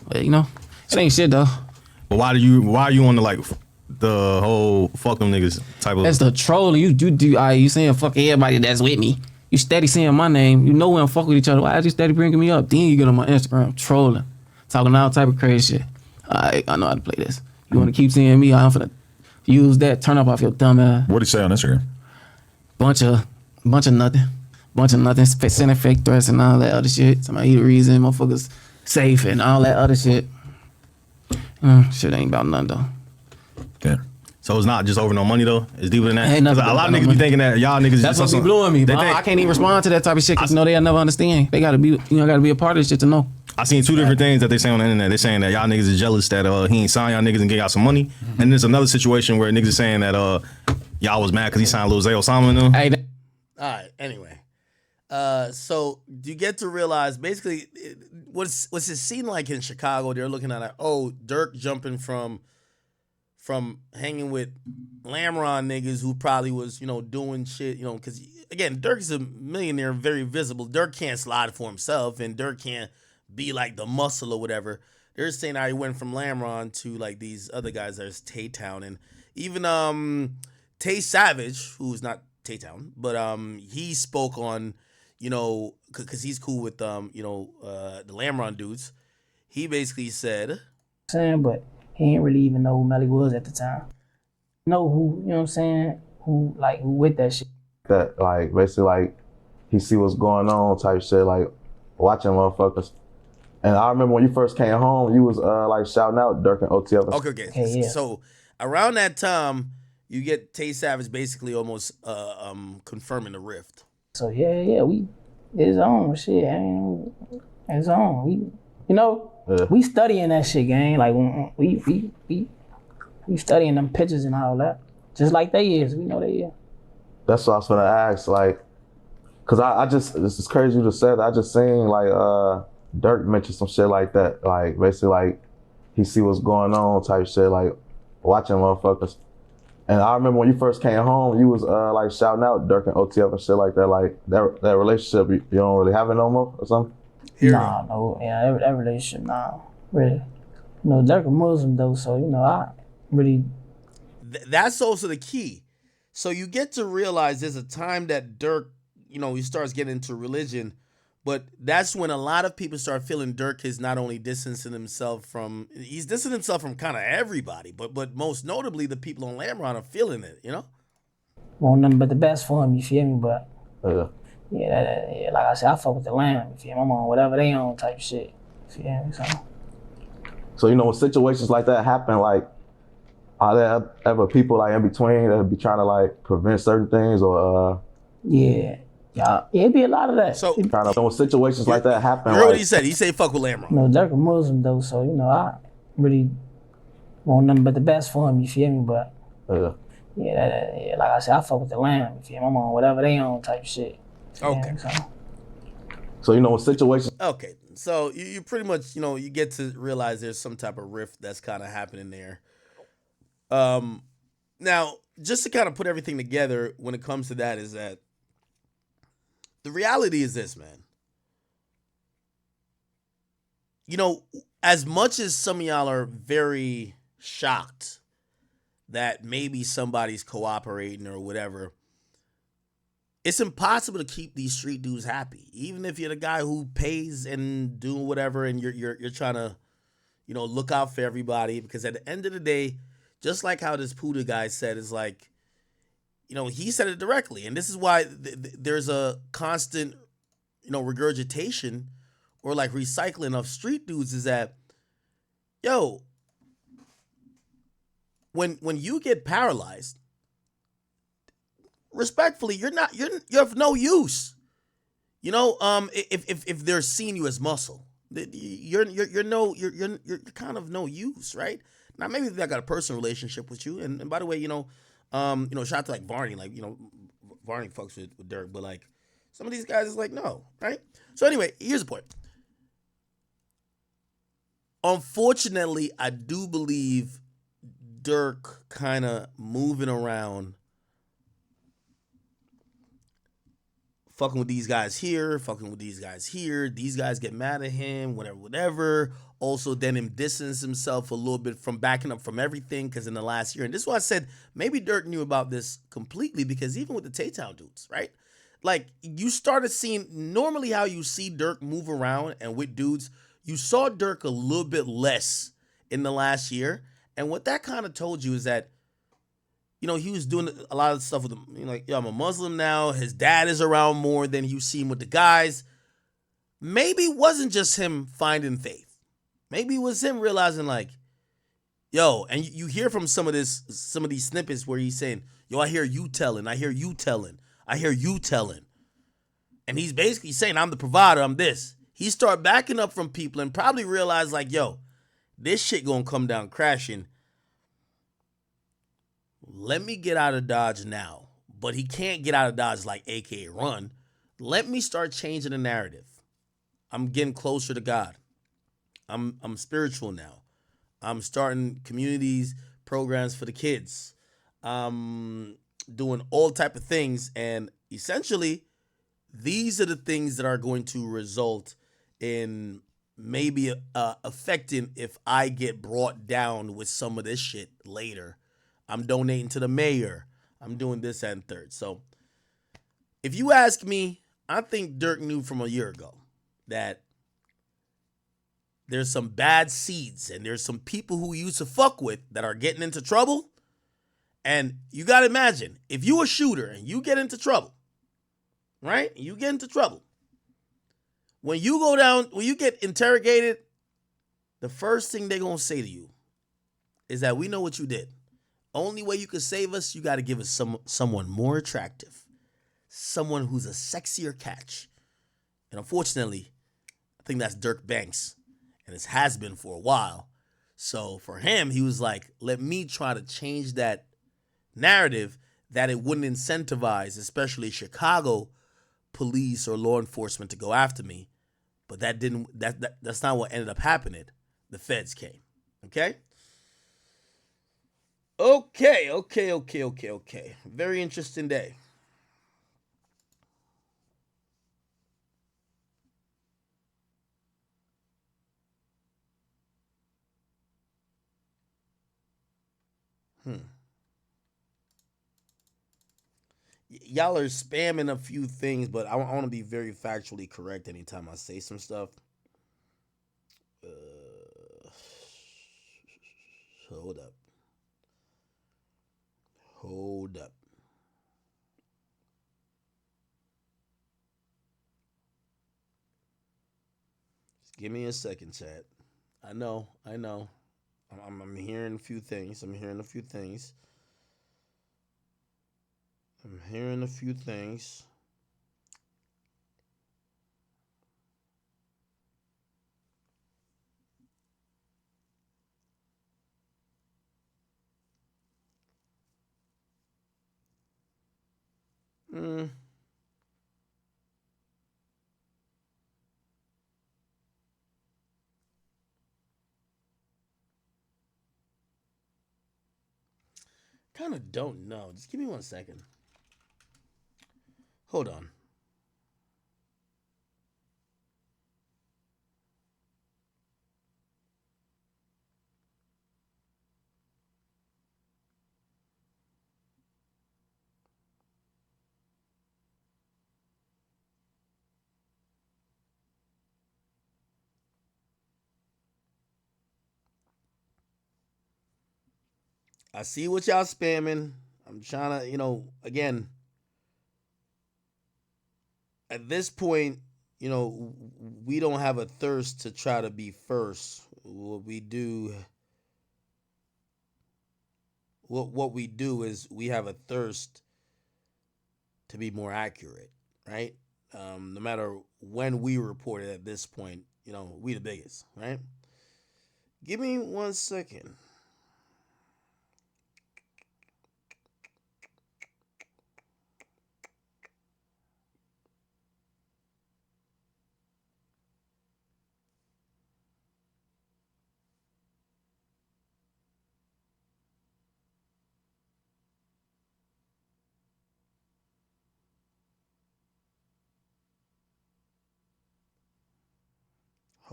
But you know, it ain't shit though. But why are you on the like the whole fuck them niggas type of? That's the trolling. You saying fuck everybody that's with me. You steady saying my name. You know we don't fuck with each other. Why is you steady bringing me up? Then you get on my Instagram trolling, talking all type of crazy shit. I know how to play this. You want to keep seeing me? I'm finna use that. Turn up off your dumb ass. What do you say on Instagram? Bunch of nothing. Sending fake threats and all that other shit. Somebody the reason motherfuckers safe and all that other shit. Shit ain't about nothing though. Yeah. So it's not just over no money though. It's deeper than that. Ain't nothing A lot of about niggas no be money. thinking that y'all niggas. That's just what be blowing me. They But think- I can't even respond to that type of shit because they'll never understand. They gotta be, gotta be a part of this shit to know. I seen two different things that they say on the internet. They're saying that y'all niggas is jealous that he ain't signed y'all niggas and get y'all some money. And there's another situation where niggas is saying that y'all was mad because he signed Lil Zay Osama and them. Hey, All right. Anyway, so you get to realize basically what's it seem like in Chicago? They're looking at Dirk jumping from hanging with Lamron niggas who probably was doing shit because again Dirk is a millionaire, very visible. Dirk can't slide for himself, and Dirk can't be like the muscle or whatever. They're saying how he went from Lamron to like these other guys. There's Tay Town and even Tay Savage, who's not Tay Town, but he spoke on because he's cool with the Lamron dudes. He basically said, But he ain't really even know who Melly was at the time. Know who, you know what I'm saying? Who with that shit. That like basically like he see what's going on type shit, like watching motherfuckers. And I remember when you first came home, you was like shouting out Dirk and OTF. okay. Hey, yeah. So around that time, you get Tay Savage basically almost confirming the rift. So yeah, we it's on shit. It's on. We studying that shit, gang. Like we studying them pictures and all that. Just like they is. We know they is. That's what I was gonna ask, like, cause I just, this is crazy you just said that. I just seen like Dirk mention some shit like that, like basically like he see what's going on type shit, like watching motherfuckers. And I remember when you first came home, you was like shouting out Dirk and OTF and shit like that. Like that relationship, you don't really have it no more or something? That relationship, really. Dirk a Muslim though, so I really. That's also the key. So you get to realize there's a time that Dirk, he starts getting into religion, but that's when a lot of people start feeling Dirk is not only distancing himself from, he's distancing himself from kind of everybody, but most notably the people on Lamron are feeling it, Want nothing but the best for him, you feel me? But Yeah. like I said, I fuck with the Lamb, you feel me? I'm on whatever they on type shit, you feel me? So when situations like that happen, like, are there ever people like in between that be trying to like prevent certain things or Yeah, it be a lot of that. So trying to, when situations like that happen? you heard what like, he said. He said fuck with Lamron. Dirk a Muslim though, so I really want nothing but the best for him, you feel me? But like I said, I fuck with the Lamb, you feel me? I'm on whatever they on type shit. Okay. So when situations. Okay, so you pretty much, you get to realize there's some type of rift that's kind of happening there. Now, just to kind of put everything together when it comes to that is that the reality is this, man. As much as some of y'all are very shocked that maybe somebody's cooperating or whatever, it's impossible to keep these street dudes happy. Even if you're the guy who pays and do whatever and you're trying to, look out for everybody, because at the end of the day, just like how this Puda guy said, is like, he said it directly. And this is why there's a constant, regurgitation or like recycling of street dudes is that, when you get paralyzed, respectfully, you have no use. If they're seeing you as muscle, you're kind of no use, right? Now maybe they got a personal relationship with you, and by the way, shout out to like Varney, like Varney fucks with Dirk, but like some of these guys is like no, right? So anyway, here's the point. Unfortunately, I do believe Dirk kind of moving around, fucking with these guys here, fucking with these guys here. These guys get mad at him, whatever, whatever. Also, then him distance himself a little bit from backing up from everything because in the last year, and this is why I said maybe Dirk knew about this completely because even with the Tay Town dudes, right? Like, you started seeing normally how you see Dirk move around and with dudes, you saw Dirk a little bit less in the last year. And what that kind of told you is that, you know, he was doing a lot of stuff with them. You know, like, yo, I'm a Muslim now. His dad is around more than you see him with the guys. Maybe it wasn't just him finding faith. Maybe it was him realizing, like, yo, and you hear from some of these snippets where he's saying, yo, I hear you telling, I hear you telling, I hear you telling. And he's basically saying, I'm the provider, I'm this. He start backing up from people and probably realize, like, yo, this shit gonna come down crashing. Let me get out of Dodge now. But he can't get out of Dodge like AKA run. Let me start changing the narrative. I'm getting closer to God. I'm spiritual now. I'm starting communities, programs for the kids. I'm doing all type of things. And essentially, these are the things that are going to result in maybe affecting if I get brought down with some of this shit later. I'm donating to the mayor. I'm doing this and third. So if you ask me, I think Dirk knew from a year ago that there's some bad seeds and there's some people who used to fuck with that are getting into trouble. And you got to imagine, if you a shooter and you get into trouble, right? You get into trouble. When you go down, when you get interrogated, the first thing they're going to say to you is that we know what you did. Only way you can save us, you got to give us someone more attractive. Someone who's a sexier catch. And unfortunately, I think that's Dirk Banks. And it has been for a while. So for him, he was like, let me try to change that narrative that it wouldn't incentivize, especially Chicago police or law enforcement to go after me. But that's not what ended up happening. The feds came. Okay? Okay. Very interesting day. Y'all are spamming a few things, but I want to be very factually correct anytime I say some stuff. Hold up. Just give me a second, chat. I know. I'm hearing a few things. Kind of don't know. Just give me 1 second. Hold on. I see what y'all spamming. I'm trying to, again, at this point, we don't have a thirst to try to be first. What we do is we have a thirst to be more accurate, right? No matter when we report it at this point, we the biggest, right? Give me 1 second.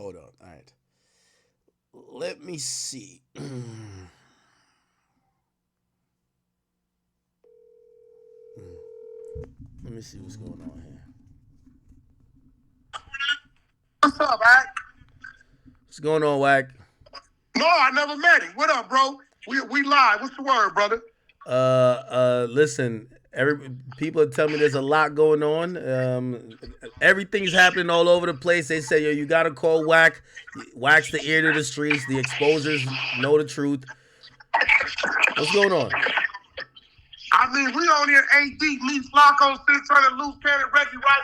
Hold on. All right. Let me see. Let me see what's going on here. What's up, Wack? What's going on, Wack? No, I never met him. What up, bro? We live. What's the word, brother? Listen, people are telling me there's a lot going on. Everything's happening all over the place. They say, yo, you gotta call Wack. Wack's the ear to the streets. The exposers know the truth. What's going on? I mean, we on here 8 deep. Me, Flacco, 600, Loose Cannon, Reggie White,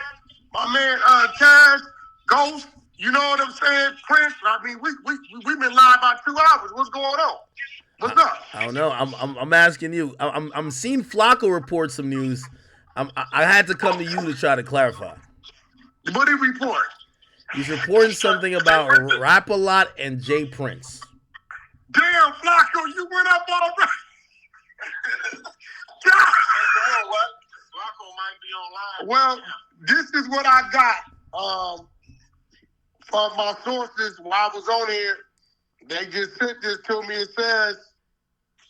my man, Cash, Ghost. You know what I'm saying? Prince. I mean, we've been live about 2 hours. What's going on? What's up? I don't know. I'm asking you. I'm seeing Flacco report some news. I had to come to you to try to clarify. What did he report? He's reporting something about Rap-A-Lot and Jay Prince. Damn, Flacco, you went up all right. Flacco might be online. Well, this is what I got from my sources while I was on here. They just sent this to me. It says,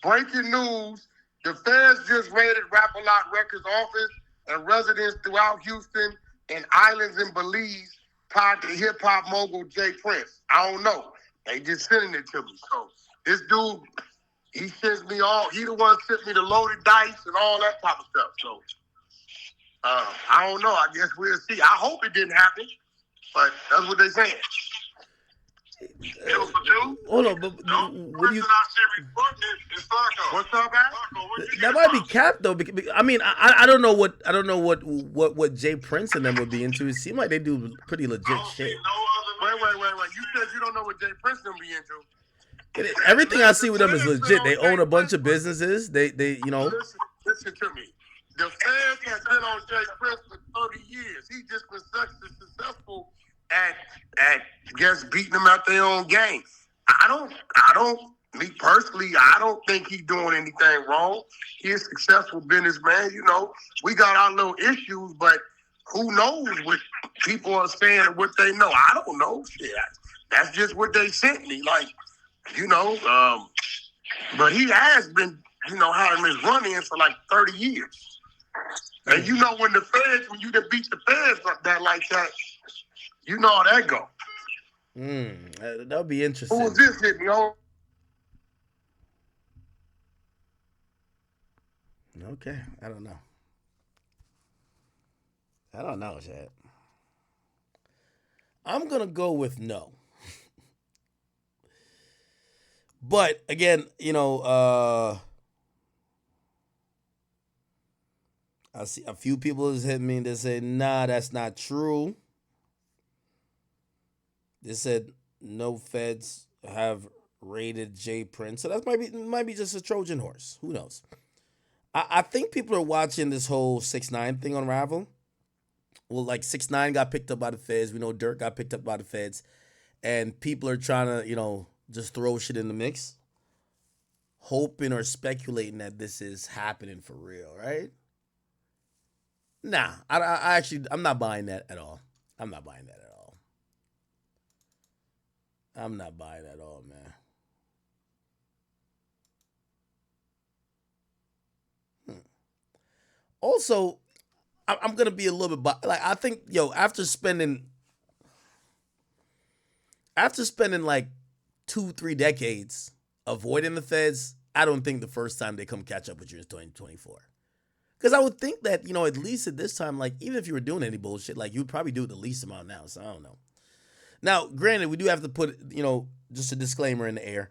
breaking news, the feds just raided Rap-A-Lot Records office and residents throughout Houston and islands in Belize tied to hip-hop mogul Jay Prince. I don't know. They just sending it to me. So this dude, he sends me he the one sent me the loaded dice and all that type of stuff. So I don't know. I guess we'll see. I hope it didn't happen, but that's what they saying. Hold on, but what do you? What's up, man? That might be cap though. I mean, I don't know what Jay Prince and them would be into. It seemed like they do pretty legit shit. Wait. You said you don't know what Jay Prince them be into. Everything I see with them is legit. They own a bunch of businesses. They you know. Listen to me. The fans have been on Jay Prince for 30 years. He just been successful at just beating them out their own game. Me personally, I don't think he's doing anything wrong. He's a successful businessman. You know, we got our little issues, but who knows what people are saying and what they know. I don't know. Shit, that's just what they sent me. Like, you know, but he has been, you know, having his run-in for like 30 years. And you know when you done beat the feds like that, you know how that go. That'll be interesting. Who was this hitting me on? Okay, I don't know, Chad. I'm gonna go with no. But again, you know, I see a few people has hit me and they say, nah, that's not true. They said no feds have raided Jay Prince. So that might be just a Trojan horse. Who knows? I think people are watching this whole 6ix9ine thing unravel. Well, like 6ix9ine got picked up by the feds. We know Dirk got picked up by the feds. And people are trying to, you know, just throw shit in the mix. Hoping or speculating that this is happening for real, right? Nah, I'm not buying that at all. I'm not buying that at all, man. Also, I'm gonna be a little bit like I think, after spending like 2-3 decades avoiding the feds, I don't think the first time they come catch up with you is 2024. Because I would think that, at least at this time, like, even if you were doing any bullshit, like, you would probably do it the least amount now. So I don't know. Now, granted, we do have to put, just a disclaimer in the air.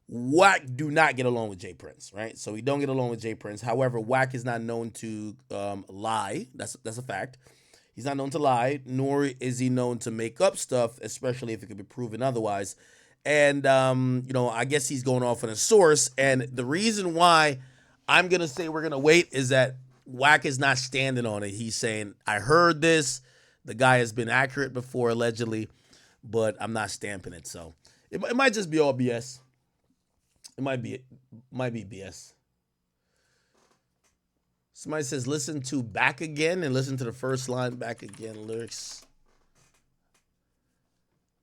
Wack do not get along with Jay Prince, right? So we don't get along with Jay Prince. However, Wack is not known to lie. That's a fact. He's not known to lie, nor is he known to make up stuff, especially if it could be proven otherwise. And, I guess he's going off on a source. And the reason why I'm going to say we're going to wait is that Wack is not standing on it. He's saying, I heard this. The guy has been accurate before, allegedly, but I'm not stamping it. So it might just be all BS. It might be BS. Somebody says, listen to Back Again and listen to the first line, Back Again lyrics.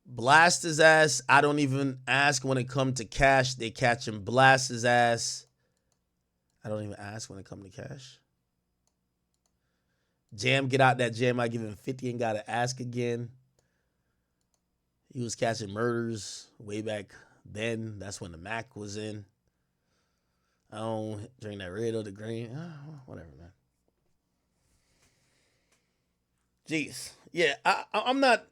blast his ass. I don't even ask when it come to cash. They catch him, blast his ass. I don't even ask when it come to cash. Jam, get out that jam. I give him 50 and gotta ask again. He was catching murders way back then. That's when the Mac was in. I don't drink that red or the green. Whatever, man. Jeez. Yeah, I'm not.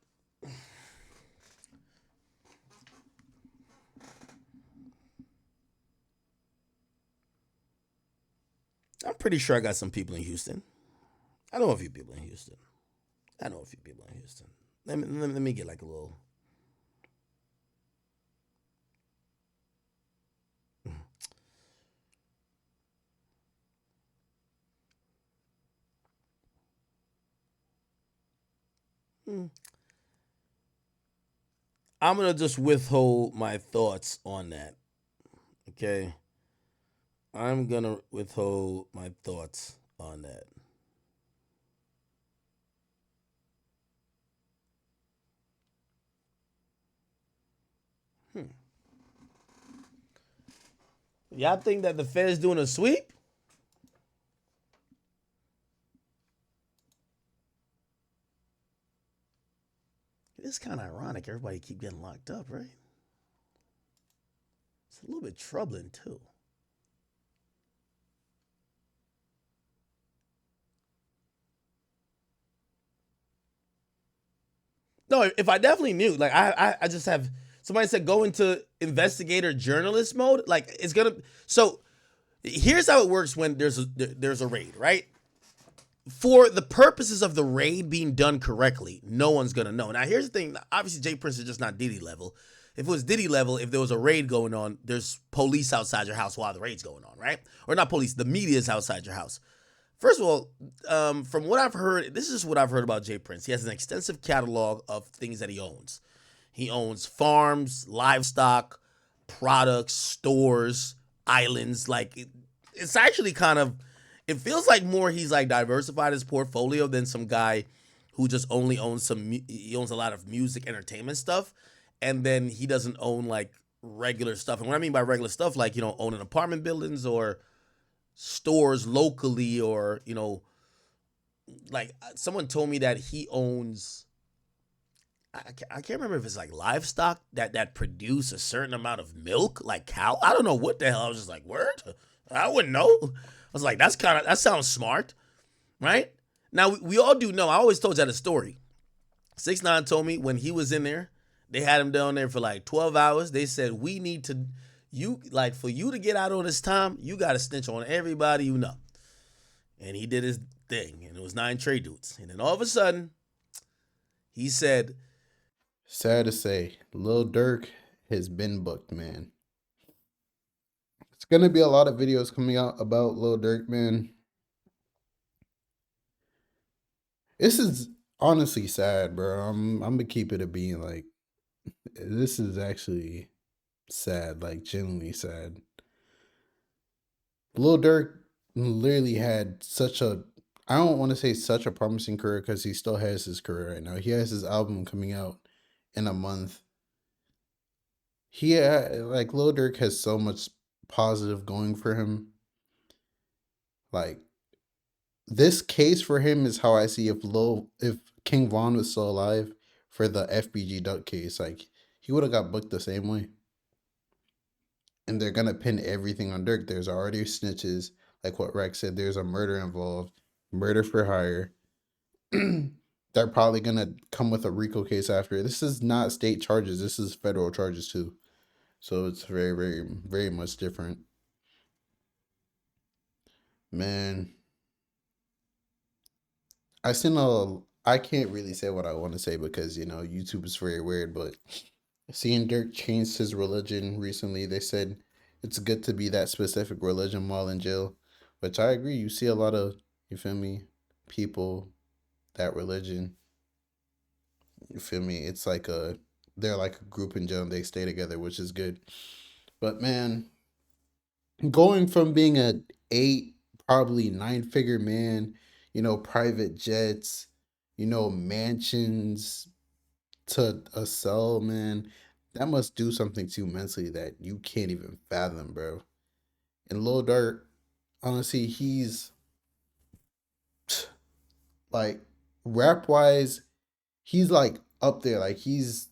I'm pretty sure I got some people in Houston. I know a few people in Houston. Let me get like a little. I'm going to just withhold my thoughts on that. Okay? I'm going to withhold my thoughts on that. Y'all think that the Fed's doing a sweep? It's kind of ironic. Everybody keep getting locked up, right? It's a little bit troubling, too. No, if I definitely knew, like I just have somebody said go into investigator journalist mode. Like it's gonna. So here's how it works when there's a raid, right? For the purposes of the raid being done correctly, no one's gonna know. Now here's the thing. Obviously, Jay Prince is just not Diddy level. If it was Diddy level, if there was a raid going on, there's police outside your house while the raid's going on, right? Or not police, the media is outside your house. First of all, from what I've heard, this is what I've heard about Jay Prince. He has an extensive catalog of things that he owns. He owns farms, livestock, products, stores, islands. Like it's actually kind of, it feels like more he's like diversified his portfolio than some guy who just only owns he owns a lot of music, entertainment stuff. And then he doesn't own like regular stuff. And what I mean by regular stuff, like, owning apartment buildings or stores locally, or like someone told me that he owns, I can't remember if it's like livestock that produce a certain amount of milk, like cow. I don't know what the hell. I was just like, word? I wouldn't know. I was like, that sounds smart, right? Now we all do know. I always told you that a story. 6ix9ine told me when he was in there, they had him down there for like 12 hours. They said, we need to, for you to get out on this time, you got to snitch on everybody you know. And he did his thing, and it was 9 Trey dudes. And then all of a sudden, he said, sad to say, Lil Durk has been booked, man. It's going to be a lot of videos coming out about Lil Durk, man. This is honestly sad, bro. I'm going to keep it a being. Like, this is actually sad, like genuinely sad. Lil Durk literally had I don't want to say such a promising career, because he still has his career right now. He has his album coming out in a month. Lil Durk has so much positive going for him. Like, this case for him is how I see if King Von was still alive for the FBG Duck case. Like, he would have got booked the same way. And they're going to pin everything on Dirk. There's already snitches. Like what Rex said, there's a murder involved. Murder for hire. They're probably going to come with a RICO case after. This is not state charges. This is federal charges too. So it's very, very, very much different. Man. I can't really say what I want to say because, YouTube is very weird, but seeing Dirk change his religion recently, they said it's good to be that specific religion while in jail, which I agree. You see a lot of, you feel me, people, that religion, you feel me? It's like they're like a group in jail and they stay together, which is good. But man, going from being a 8, probably 9-figure man, private jets, mansions, to a cell, man, that must do something to you mentally that you can't even fathom, bro. And Lil Durk, honestly, he's like rap wise, he's like up there. Like he's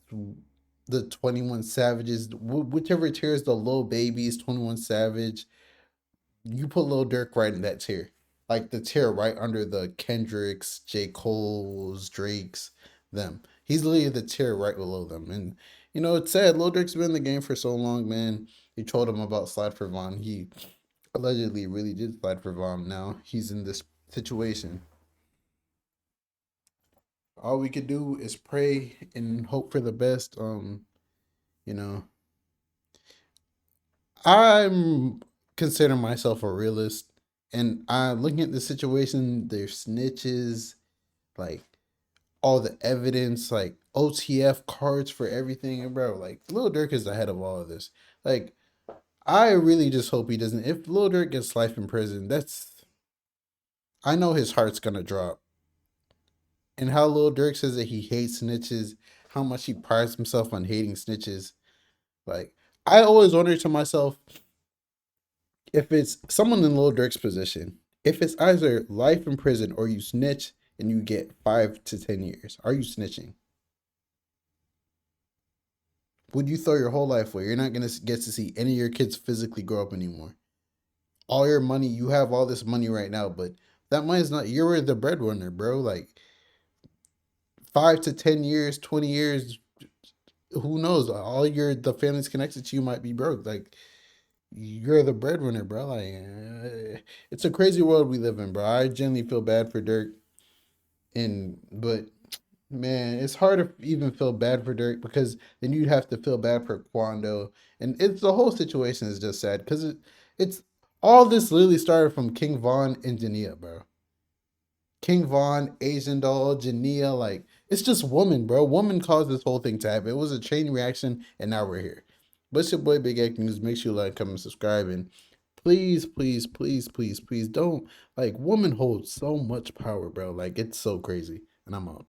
the 21 Savages, whichever tier is the Lil Babies, 21 Savage. You put Lil Durk right in that tier. Like the tier right under the Kendricks, J. Cole's, Drake's, them. He's literally the tier right below them. And you know, it's sad. Lil Durk's been in the game for so long, man. He told him about Slide for Von. He allegedly really did slide for Von. Now he's in this situation. All we could do is pray and hope for the best. You know, I'm consider myself a realist, and I'm looking at the situation. There's snitches, like all the evidence, like OTF cards for everything, and bro, like Lil Durk is ahead of all of this. Like, I really just hope he doesn't. If Lil Durk gets life in prison, I know his heart's gonna drop. And how Lil Durk says that he hates snitches, how much he prides himself on hating snitches. Like, I always wonder to myself, if it's someone in Lil Durk's position, if it's either life in prison or you snitch and you get 5 to 10 years, are you snitching? Would you throw your whole life away? You're not going to get to see any of your kids physically grow up anymore. All your money, you have all this money right now, but that money is not, you're the breadwinner, bro. Like, 5 to 10 years, 20 years, who knows? The family's connected to you might be broke. Like, you're the breadwinner, bro. Like, it's a crazy world we live in, bro. I genuinely feel bad for Dirk, but man, it's hard to even feel bad for Dirk because then you'd have to feel bad for Quando, and the whole situation is just sad because it's all this literally started from King Von and Jania, bro. King Von, Asian Doll, Jania, like it's just woman, bro. Woman caused this whole thing to happen. It was a chain reaction, and now we're here. But it's your boy Big Egg News. Make sure you like, comment, subscribe, and please, please, please, please, please don't, like, woman holds so much power, bro. Like, it's so crazy. And I'm out.